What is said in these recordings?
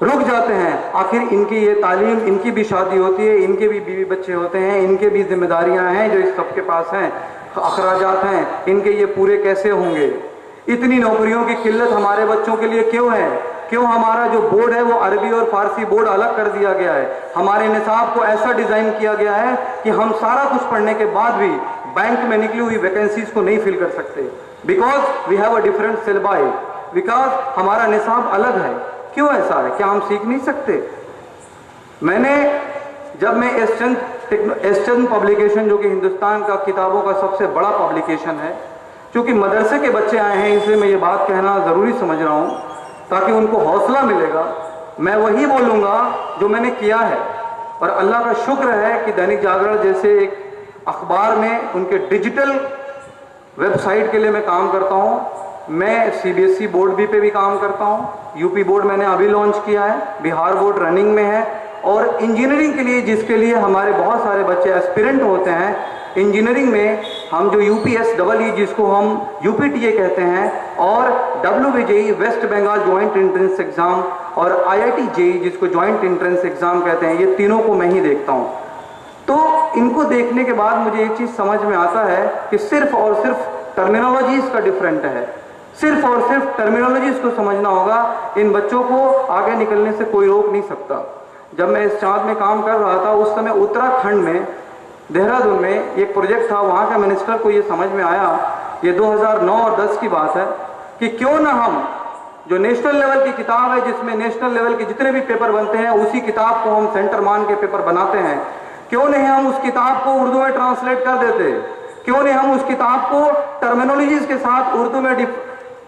رک جاتے ہیں. آخر ان کی یہ تعلیم, ان کی بھی شادی ہوتی ہے, ان کے بھی بیوی بچے ہوتے ہیں, ان کے بھی ذمہ داریاں ہیں جو اس سب کے پاس ہیں, اخراجات ہیں, ان کے یہ پورے کیسے ہوں گے؟ اتنی نوکریوں کی قلت ہمارے بچوں کے لیے کیوں ہے؟ کیوں ہمارا جو بورڈ ہے وہ عربی اور فارسی بورڈ الگ کر دیا گیا ہے؟ ہمارے نصاب کو ایسا ڈیزائن کیا گیا ہے کہ ہم سارا کچھ پڑھنے کے بعد بھی بینک میں نکلی ہوئی ویکنسیز کو نہیں فل کر سکتے, because we have a different syllabi, because ہمارا نصاب الگ ہے. کیوں ایسا ہے؟ کیا ہم سیکھ نہیں سکتے؟ جب میں ایسچند پبلیکیشن, جو کہ ہندوستان کا کتابوں کا سب سے بڑا پبلیکیشن ہے, چونکہ مدرسے کے بچے آئے ہیں اس لیے میں یہ بات کہنا ضروری سمجھ رہا ہوں تاکہ ان کو حوصلہ ملے گا. میں وہی بولوں گا جو میں نے کیا ہے, اور اللہ کا شکر ہے کہ دینک جاگرن جیسے ایک اخبار میں ان کے ڈیجیٹل ویب سائٹ کے لیے میں کام کرتا ہوں. میں CBSE بورڈ بھی پہ بھی کام کرتا ہوں, UP بورڈ میں نے ابھی لانچ کیا ہے, بہار بورڈ رننگ میں ہے, اور انجینئرنگ کے لیے جس کے لیے ہمارے بہت سارے بچے ایسپیرنٹ ہوتے ہیں, انجینئرنگ میں ہم جو UPSEE جس کو ہم UPTA کہتے ہیں, اور WBJE West Bengal joint entrance exam, اور IIT JEE جس کو جوائنٹ انٹرنس ایگزام کہتے ہیں, یہ تینوں کو میں ہی دیکھتا ہوں. تو ان کو دیکھنے کے بعد مجھے ایک چیز سمجھ میں آتا ہے کہ صرف اور صرف ٹرمینالوجیز کا ڈفرینٹ ہے. صرف اور صرف ٹرمینالوجیز کو سمجھنا ہوگا. ان بچوں کو آگے نکلنے سے کوئی روک نہیں سکتا. جب میں اس چاند میں کام کر رہا تھا اس سمے اتراکھنڈ میں دہرادون میں ایک پروجیکٹ تھا. وہاں کا منسٹر کو یہ سمجھ میں آیا, یہ 2009 اور 10 کی بات ہے, کہ کیوں نہ ہم جو نیشنل لیول کی کتاب ہے, جس میں نیشنل لیول کے جتنے بھی پیپر بنتے ہیں, اسی کتاب کو ہم سینٹر مان کے پیپر بناتے ہیں, کیوں نہیں ہم اس کتاب کو اردو میں ٹرانسلیٹ کر دیتے؟ کیوں نہیں ہم اس کتاب کو ٹرمینالوجیز کے ساتھ اردو میں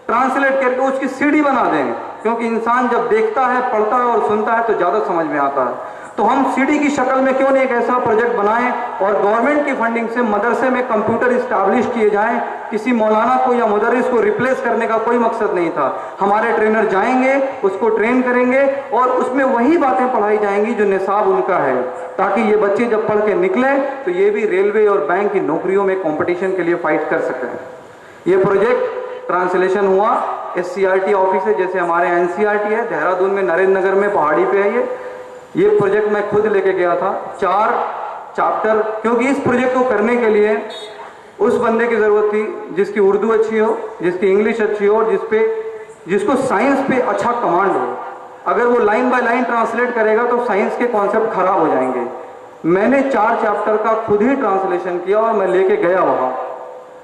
ٹرانسلیٹ کر کے اس کی CD بنا دیں؟ کیونکہ انسان جب دیکھتا ہے, پڑھتا ہے اور سنتا ہے تو زیادہ سمجھ میں آتا ہے. تو ہم CD کی شکل میں کیوں نہیں ایک ایسا پروجیکٹ بنائیں, اور گورنمنٹ کی فنڈنگ سے مدرسے میں کمپیوٹر اسٹیبلش کیے جائیں. کسی مولانا کو یا مدرس کو ریپلیس کرنے کا کوئی مقصد نہیں تھا. ہمارے ٹرینر جائیں گے, اس کو ٹرین کریں گے, اور اس میں وہی باتیں پڑھائی جائیں گی جو نصاب ان کا ہے, تاکہ یہ بچے جب پڑھ کے نکلیں تو یہ بھی ریلوے اور بینک کی نوکریوں میں کمپٹیشن کے لیے فائٹ کر سکیں. یہ پروجیکٹ ٹرانسلیشن ہوا SCRT آفس ہے, جیسے ہمارے NCRT ہے, دہرادون میں نریندر نگر میں پہاڑی پہ ہے. یہ پروجیکٹ میں خود لے کے گیا تھا, 4 چیپٹر, کیونکہ اس پروجیکٹ کو کرنے کے لیے اس بندے کی ضرورت تھی جس کی اردو اچھی ہو, جس کی انگلش اچھی ہو, اور جس کو سائنس پہ اچھا کمانڈ ہو. اگر وہ لائن بائی لائن ٹرانسلیٹ کرے گا تو سائنس کے کانسیپٹ خراب ہو جائیں گے. میں نے 4 چیپٹر کا خود ہی ٹرانسلیشن کیا اور میں لے کے گیا وہاں.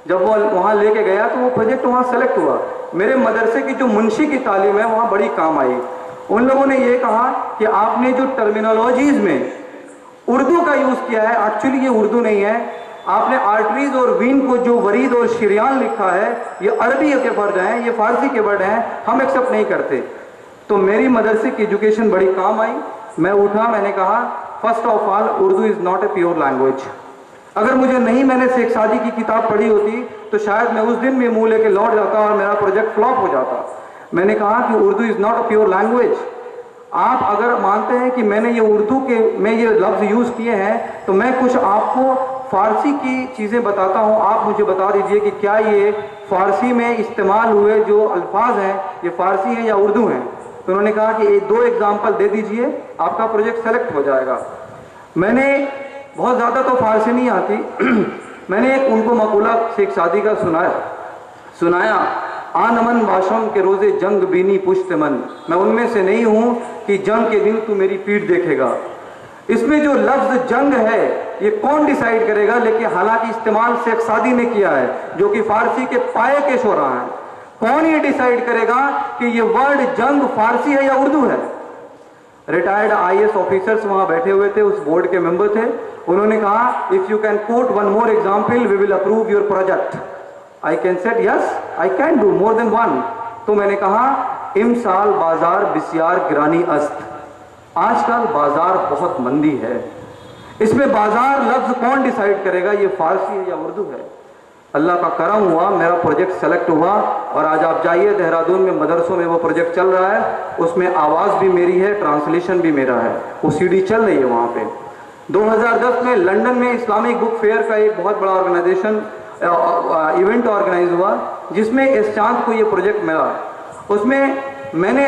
جب وہ وہاں لے کے گیا تو وہ پروجیکٹ وہاں سلیکٹ ہوا. میرے مدرسے کی جو منشی کی تعلیم ہے وہاں بڑی کام آئی. ان لوگوں نے یہ کہا کہ آپ نے جو ٹرمینالوجیز میں اردو کا یوز کیا ہے, ایکچولی یہ اردو نہیں ہے. آپ نے آرٹریز اور وین کو جو ورید اور شریان لکھا ہے, یہ عربی کے ورڈ ہیں, یہ فارسی کے ورڈ ہیں, ہم ایکسیپٹ نہیں کرتے. تو میری مدرسے کی ایجوکیشن بڑی کام آئی. میں اٹھا, میں نے کہا first of all Urdu is not a pure language. اگر مجھے نہیں میں نے شیخ سعدی کی کتاب پڑھی ہوتی تو شاید میں اس دن بھی منہ لے کے لوٹ جاتا اور میرا پروجیکٹ فلاپ ہو جاتا. میں نے کہا کہ Urdu is not a pure language. آپ اگر مانتے ہیں کہ میں نے یہ اردو کے میں یہ لفظ یوز کیے ہیں تو میں کچھ آپ کو فارسی کی چیزیں بتاتا ہوں. آپ مجھے بتا دیجئے کہ کیا یہ فارسی میں استعمال ہوئے جو الفاظ ہیں یہ فارسی ہیں یا اردو ہیں. تو انہوں نے کہا کہ 2 ایگزامپل دے دیجئے, آپ کا پروجیکٹ سلیکٹ ہو جائے گا. میں نے بہت زیادہ تو فارسی نہیں آتی. میں نے ایک ان کو مقولہ شیخ سعدی کا سنایا, آن امن باشم کے روزے جنگ بینی پشت من. میں ان میں سے نہیں ہوں کہ جنگ کے دن تو میری پیٹھ دیکھے گا. اس میں جو لفظ جنگ ہے یہ کون ڈیسائیڈ کرے گا, لیکن حالانکہ استعمال شیخ سعدی نے کیا ہے جو کہ فارسی کے پائے کے شعراء ہیں. کون یہ ڈیسائیڈ کرے گا کہ یہ ورڈ جنگ فارسی ہے یا اردو ہے؟ ریٹائرڈ IAS آفیسرز وہاں بیٹھے ہوئے تھے, اس بورڈ کے ممبر تھے. انہوں نے کہا if you can quote one more example we will approve your project. I can said yes I can do more than one. تو میں نے کہا امسال بازار بسیار گرانی است. آج کل بازار بہت مندی ہے. اس میں بازار لفظ کون ڈیسائیڈ کرے گا, یہ فارسی ہے یا اردو ہے؟ اللہ کا کرم ہوا, میرا پروجیکٹ سلیکٹ ہوا, اور آج آپ جائیے دہرادون میں مدرسوں میں وہ پروجیکٹ چل رہا ہے. اس میں آواز بھی میری ہے, ٹرانسلیشن بھی میرا ہے, وہ CD چل رہی ہے وہاں پہ. 2010 میں لنڈن میں اسلامک بک فیئر کا ایک بہت بڑا ایونٹ آرگنائز ہوا جس میں اس چاند کو یہ پروجیکٹ ملا. اس میں میں نے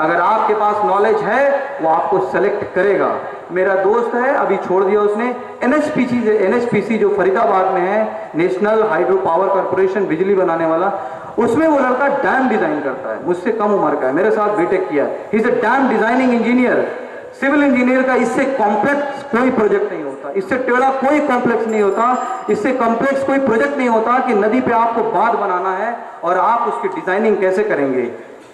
اگر آپ کے پاس نالج ہے وہ آپ کو سلیکٹ کرے گا. میرا دوست ہے, ابھی چھوڑ دیا اس نے, NHPC جو فرید آباد میں ہے, نیشنل ہائیڈرو پاور کارپوریشن, بجلی بنانے والا, اس میں وہ لڑکا ڈیم ڈیزائن کرتا ہے. مجھ سے کم عمر کا ہے, میرے ساتھ بی ٹیک کیا ہے. He is a dam designing engineer. Civil engineer کا اس سے کمپلیکس کوئی پروجیکٹ نہیں ہوتا, اس سے ٹیڑھا کوئی کمپلیکس نہیں ہوتا, اس سے کمپلیکس کوئی پروجیکٹ نہیں ہوتا کہ ندی پہ آپ کو باندھ بنانا ہے اور آپ اس کی ڈیزائننگ کیسے کریں گے.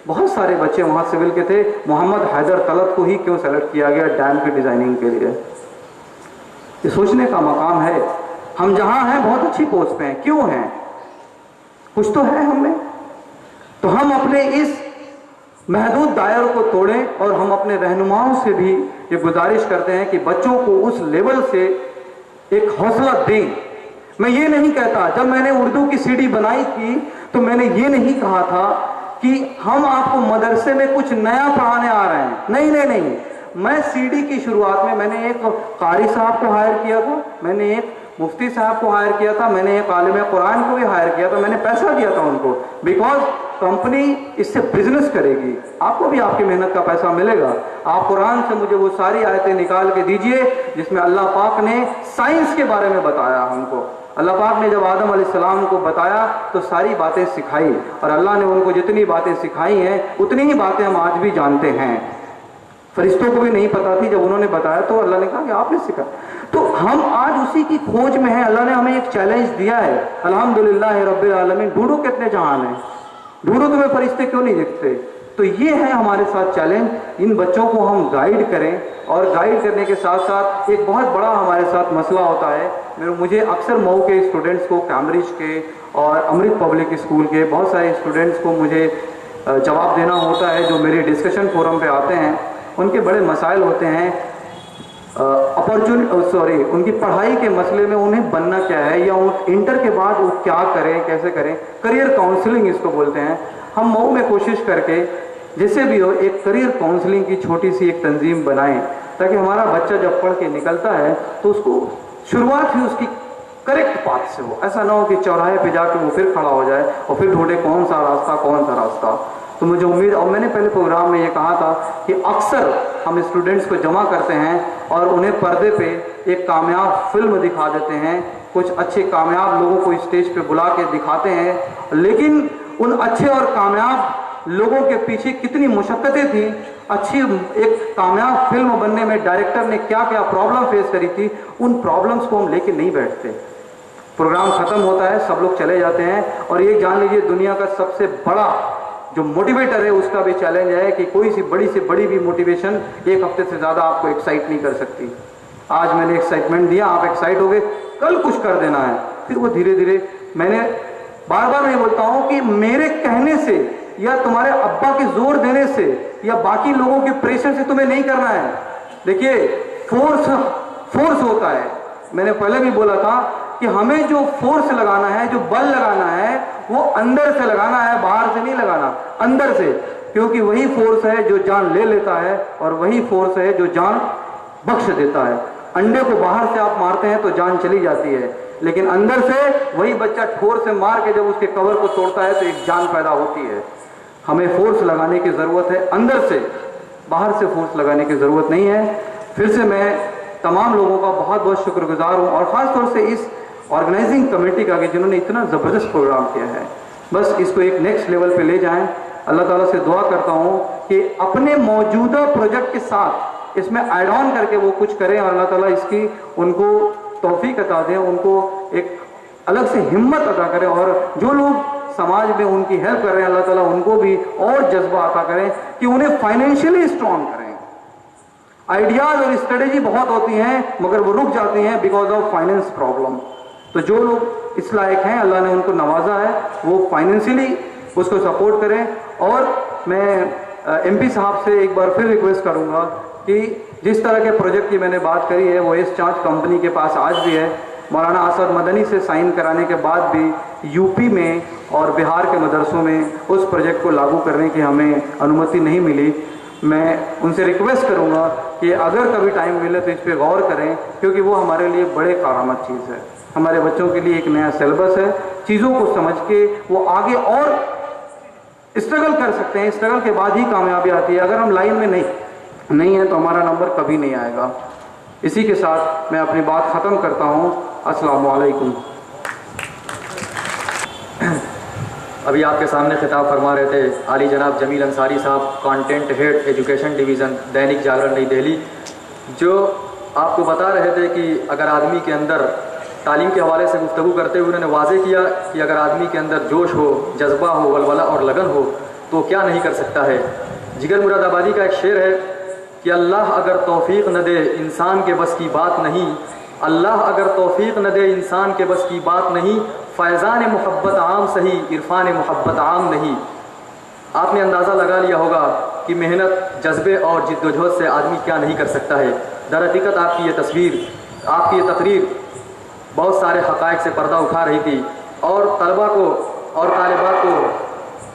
بہت سارے بچے وہاں سول کے تھے. محمد حیدر طلعت کو ہی کیوں سلیکٹ کیا گیا ڈیم کی ڈیزائننگ کے لیے؟ یہ سوچنے کا مقام ہے. ہم جہاں ہیں بہت اچھی پوسٹ پہ ہیں, کیوں ہیں؟ کچھ تو ہے ہم میں. تو ہم اپنے اس محدود دائروں کو توڑیں اور ہم اپنے رہنماؤں سے بھی یہ گزارش کرتے ہیں کہ بچوں کو اس لیول سے ایک حوصلہ دیں. میں یہ نہیں کہتا, جب میں نے اردو کی CD بنائی تھی تو میں نے یہ نہیں کہا تھا کہ ہم آپ کو مدرسے میں کچھ نیا پڑھانے آ رہے ہیں. نہیں نہیں نہیں, میں CD کی شروعات میں نے ایک قاری صاحب کو ہائر کیا تھا, میں نے ایک مفتی صاحب کو ہائر کیا تھا, میں نے ایک عالم قرآن کو بھی ہائر کیا تھا. میں نے پیسہ دیا تھا ان کو, بیکاز کمپنی اس سے بزنس کرے گی, آپ کو بھی آپ کی محنت کا پیسہ ملے گا. آپ قرآن سے مجھے وہ ساری آیتیں نکال کے دیجئے جس میں اللہ پاک نے سائنس کے بارے میں بتایا. ہم کو اللہ پاک نے جب آدم علیہ السلام کو بتایا تو ساری باتیں سکھائی, اور اللہ نے ان کو جتنی باتیں سکھائی ہیں اتنی ہی باتیں ہم آج بھی جانتے ہیں. فرشتوں کو بھی نہیں پتا تھی, جب انہوں نے بتایا تو اللہ نے کہا کہ آپ نے سکھا. تو ہم آج اسی کی کھوج میں ہیں. اللہ نے ہمیں ایک چیلنج دیا ہے, الحمدللہ رب العالمین. ڈھونڈو کتنے جہان ہیں, ڈھونڈو تمہیں فرشتے کیوں نہیں دکھتے. تو یہ ہے ہمارے ساتھ چیلنج. ان بچوں کو ہم گائیڈ کریں, اور گائیڈ کرنے کے ساتھ ساتھ ایک بہت بڑا ہمارے ساتھ مسئلہ ہوتا ہے. مجھے اکثر مئو کے اسٹوڈنٹس کو, کیمبرج کے اور امرت پبلک اسکول کے بہت سارے اسٹوڈنٹس کو مجھے جواب دینا ہوتا ہے جو میرے ڈسکشن فورم پہ آتے ہیں. ان کے بڑے مسائل ہوتے ہیں, ان کی پڑھائی کے مسئلے میں انہیں بننا کیا ہے, یا انٹر کے بعد وہ کیا کریں, کیسے کریں. کریئر کاؤنسلنگ اس کو بولتے ہیں. ہم مئو میں کوشش کر کے جیسے بھی ہو ایک کریئر کاؤنسلنگ کی چھوٹی سی ایک تنظیم بنائیں, تاکہ ہمارا بچہ جب پڑھ کے نکلتا ہے تو اس کو شروعات ہی اس کی کریکٹ پاتھ سے ہو. ایسا نہ ہو کہ چوراہے پہ جا کے وہ پھر کھڑا ہو جائے اور پھر ڈھونڈے کون سا راستہ. تو مجھے امید, اور میں نے پہلے پروگرام میں یہ کہا تھا کہ اکثر ہم اسٹوڈنٹس کو جمع کرتے ہیں اور انہیں پردے پہ ایک کامیاب فلم دکھا دیتے ہیں, کچھ اچھے کامیاب لوگوں کو اسٹیج پہ بلا کے دکھاتے ہیں, لیکن ان اچھے اور کامیاب لوگوں کے پیچھے کتنی مشقتیں تھیں, اچھی ایک کامیاب فلم بننے میں ڈائریکٹر نے کیا کیا پرابلم فیس کری تھی, ان پرابلمس کو ہم لے کے نہیں بیٹھتے. پروگرام ختم ہوتا ہے, سب لوگ چلے جاتے ہیں, اور یہ جان لیجیے دنیا کا سب سے بڑا جو موٹیویٹر ہے اس کا بھی چیلنج ہے کہ کوئی سی بڑی سے بڑی بھی موٹیویشن ایک ہفتے سے زیادہ آپ کو ایکسائٹ نہیں کر سکتی. آج میں نے ایکسائٹمنٹ دیا, آپ ایکسائٹ ہو گئے, کل کچھ کر دینا ہے, پھر وہ دھیرے دھیرے. میں نے بار بار میں بولتا ہوں کہ میرے کہنے سے یا تمہارے ابا کے زور دینے سے یا باقی لوگوں کے پریشر سے تمہیں نہیں کرنا ہے. دیکھیے فورس ہوتا ہے. میں نے پہلے بھی بولا تھا کہ ہمیں جو فورس لگانا ہے, جو بل لگانا ہے, وہ اندر سے لگانا ہے, باہر سے نہیں لگانا, اندر سے. کیونکہ وہی فورس ہے جو جان لے لیتا ہے, اور وہی فورس ہے جو جان بخش دیتا ہے. انڈے کو باہر سے آپ مارتے ہیں تو جان چلی جاتی ہے, لیکن اندر سے وہی بچہ ٹھور سے مار کے جب اس کے کور کو توڑتا ہے تو ایک جان پیدا ہوتی ہے. ہمیں فورس لگانے کی ضرورت ہے اندر سے, باہر سے فورس لگانے کی ضرورت نہیں ہے. پھر سے میں تمام لوگوں کا بہت بہت شکر گزار ہوں, اور خاص طور سے اس آرگنائزنگ کمیٹی کا کہ جنہوں نے اتنا زبردست پروگرام کیا ہے. بس اس کو ایک نیکسٹ لیول پہ لے جائیں. اللہ تعالیٰ سے دعا کرتا ہوں کہ اپنے موجودہ پروجیکٹ کے ساتھ اس میں ایڈ آن کر کے وہ کچھ کریں, اور اللہ تعالیٰ اس کی ان کو توفیق عطا دیں, ان کو ایک الگ سے ہمت عطا کریں, اور جو لوگ سماج میں ان کی ہیلپ کر رہے ہیں اللہ تعالیٰ ان کو بھی اور جذبہ عطا کریں کہ انہیں فائنینشلی اسٹرانگ کریں. آئیڈیاز اور اسٹریٹجی بہت ہوتی ہیں مگر وہ رک جاتی ہیں بیکاز آف فائنینس پرابلم. تو جو لوگ اس لائق ہیں اللہ نے ان کو نوازا ہے, وہ فائنینشلی اس کو سپورٹ کریں. اور میں MP صاحب سے ایک بار پھر ریکویسٹ کروں گا کہ جس طرح کے پروجیکٹ کی میں نے بات کری ہے وہ ایس چانچ کمپنی کے پاس آج بھی ہے. مولانا اسد مدنی سے سائن کرانے کے بعد بھی UP میں اور بہار کے مدرسوں میں اس پروجیکٹ کو لاگو کرنے کی ہمیں انومتی نہیں ملی. میں ان سے ریکویسٹ کروں گا کہ اگر کبھی ٹائم ملے تو اس پہ غور کریں, کیونکہ وہ ہمارے لیے بڑے کارآمد چیز ہے. ہمارے بچوں کے لیے ایک نیا سلیبس ہے, چیزوں کو سمجھ کے وہ آگے اور اسٹرگل کر سکتے ہیں، اسٹرگل کے بعد ہی کامیابی آتی ہے. اگر ہم لائن میں نہیں ہیں تو ہمارا نمبر کبھی نہیں آئے گا. اسی کے ساتھ میں اپنی بات ختم کرتا ہوں. السلام علیکم. ابھی آپ کے سامنے خطاب فرما رہے تھے عالی جناب جمیل انصاری صاحب، content head education division Dainik Jagran نئی دہلی، جو آپ کو بتا رہے تھے کہ اگر آدمی کے اندر تعلیم کے حوالے سے گفتگو کرتے ہوئے انہوں نے واضح کیا کہ اگر آدمی کے اندر جوش ہو، جذبہ ہو، ولولہ اور لگن ہو تو کیا نہیں کر سکتا ہے. جگر مراد آبادی کا ایک شعر ہے کہ اللہ اگر توفیق نہ دے انسان کے بس کی بات نہیں، اللہ اگر توفیق نہ دے انسان کے بس کی بات نہیں، فیضان محبت عام سہی عرفان محبت عام نہیں. آپ نے اندازہ لگا لیا ہوگا کہ محنت، جذبے اور جد و جہد سے آدمی کیا نہیں کر سکتا ہے. در حقیقت آپ کی یہ تصویر، آپ کی یہ تقریر بہت سارے حقائق سے پردہ اٹھا رہی تھی اور طلباء کو اور طالبات کو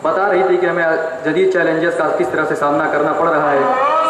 بتا رہی تھی کہ ہمیں جدید چیلنجز کا کس طرح سے سامنا کرنا پڑ رہا ہے.